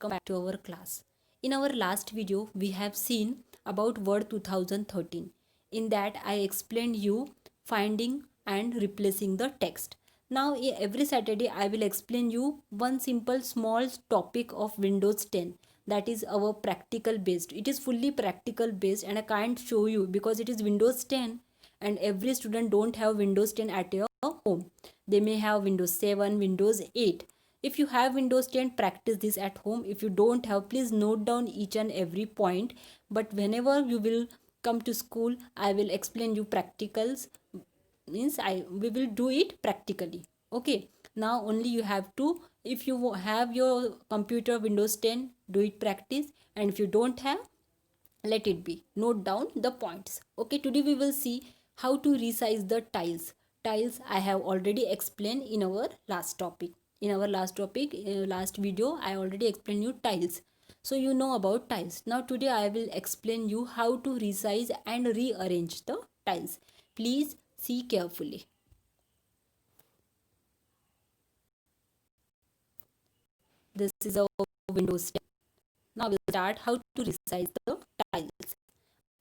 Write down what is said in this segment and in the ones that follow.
welcome back to our class. In our last video, we have seen about Word 2013. In that, I explained you finding and replacing the text. Now, every Saturday, I will explain you one simple small topic of Windows 10. That is our practical based. It is fully practical based, and I can't show you because it is Windows 10, and every student don't have Windows 10 at your home. They may have Windows 7, Windows 8. If you have Windows 10, practice this at home. If you don't have, please note down each and every point. But whenever you will come to school, I will explain you practicals. Means we will do it practically. Okay. Now only you have to, if you have your computer Windows 10, do it practice. And if you don't have, let it be. Note down the points. Okay. Today we will see how to resize the tiles. Tiles I have already explained in our last topic. In our last topic, last video, I already explained you tiles. So you know about tiles. Now today I will explain you how to resize and rearrange the tiles. Please see carefully. This is our Windows 10. Now we'll start how to resize the tiles.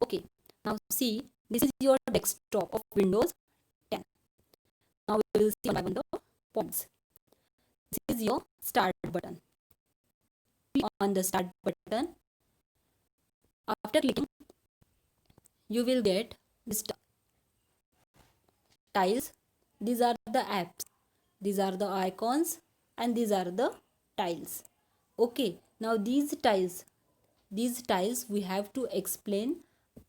Okay. Now see, this is your desktop of Windows 10. Now we will see one by one the points. This is your start button. Click on the start button. After clicking, you will get this tiles. These are the apps. These are the icons, and these are the tiles. Okay. Now these tiles we have to explain.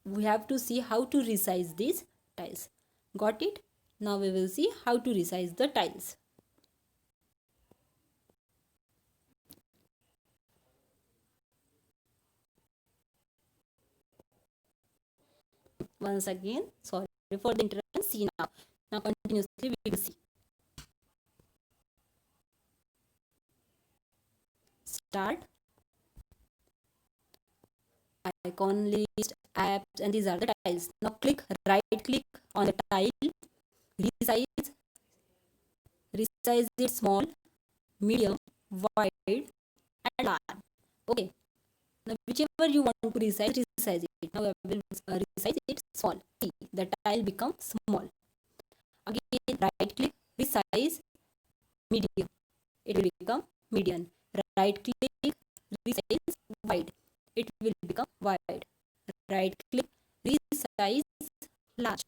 We have to see how to resize these tiles. Got it? Now we will see how to resize the tiles. Once again, sorry for the interruption. See now. Now continuously we will see. Start, icon list, apps, and these are the tiles. Now right click on the tile, resize it small, medium, wide, and large. Okay. Now whichever you want to resize it. Now I will resize it small. See, the tile becomes small. Again, right click, resize, medium. It will become medium. Right click, resize, wide. It will become wide. Right click, resize, large.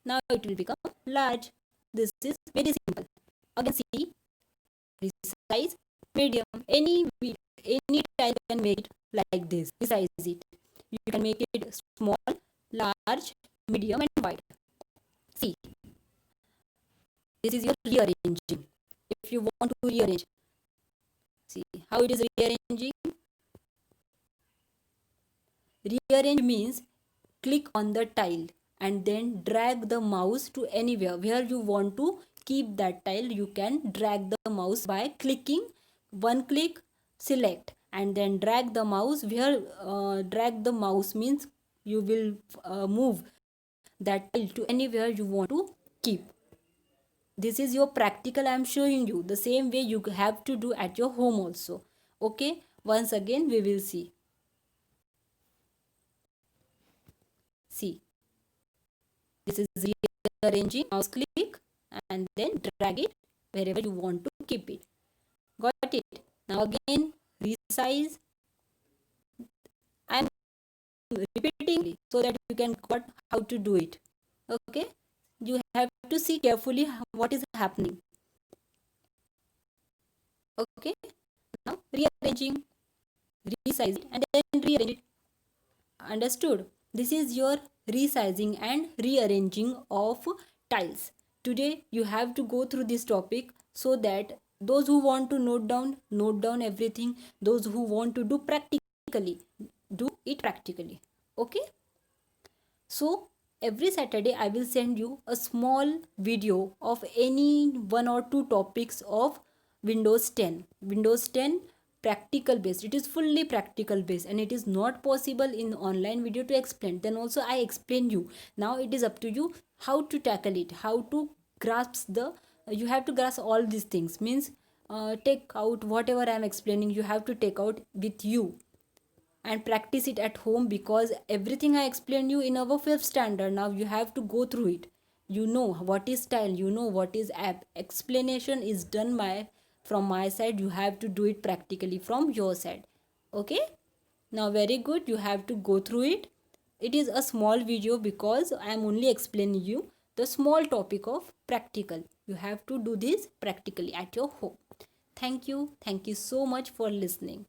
Now it will become large. This is very simple. Again, see, resize, medium. Any tile can make it like this. Resize it. You can make it small, large, medium, and wide. See, this is your rearranging. If you want to rearrange, see how it is rearranging. Rearrange means click on the tile and then drag the mouse to anywhere where you want to keep that tile. You can drag the mouse by clicking. One click, select, and then drag the mouse. Where drag the mouse means you will move that tile to anywhere you want to keep. This is your practical. I am showing you the same way you have to do at your home also. Okay. Once again we will see. See, this is rearranging. Mouse click and then drag it wherever you want to keep it. Got it? Now again, resize. I am repeating so that you can got how to do it. Okay? You have to see carefully what is happening. Okay? Now rearranging, resize it, and then rearrange it. Understood? This is your resizing and rearranging of tiles. Today you have to go through this topic so that those who want to note down everything. Those who want to do practically, do it practically. Okay? So every Saturday I will send you a small video of any one or two topics of Windows 10. Windows 10 practical based. It is fully practical based, and it is not possible in online video to explain. Then also I explain you. Now it is up to you how to tackle it, how to grasp the, you have to grasp all these things. Means take out whatever I am explaining, you have to take out with you and practice it at home, because everything I explained you in our fifth standard, now you have to go through it. You know what is style, you know what is app. Explanation is done from my side, you have to do it practically from your side. Okay, now very good, you have to go through it. It is a small video because I am only explaining you the small topic of practical. You have to do this practically at your home. Thank you so much for listening.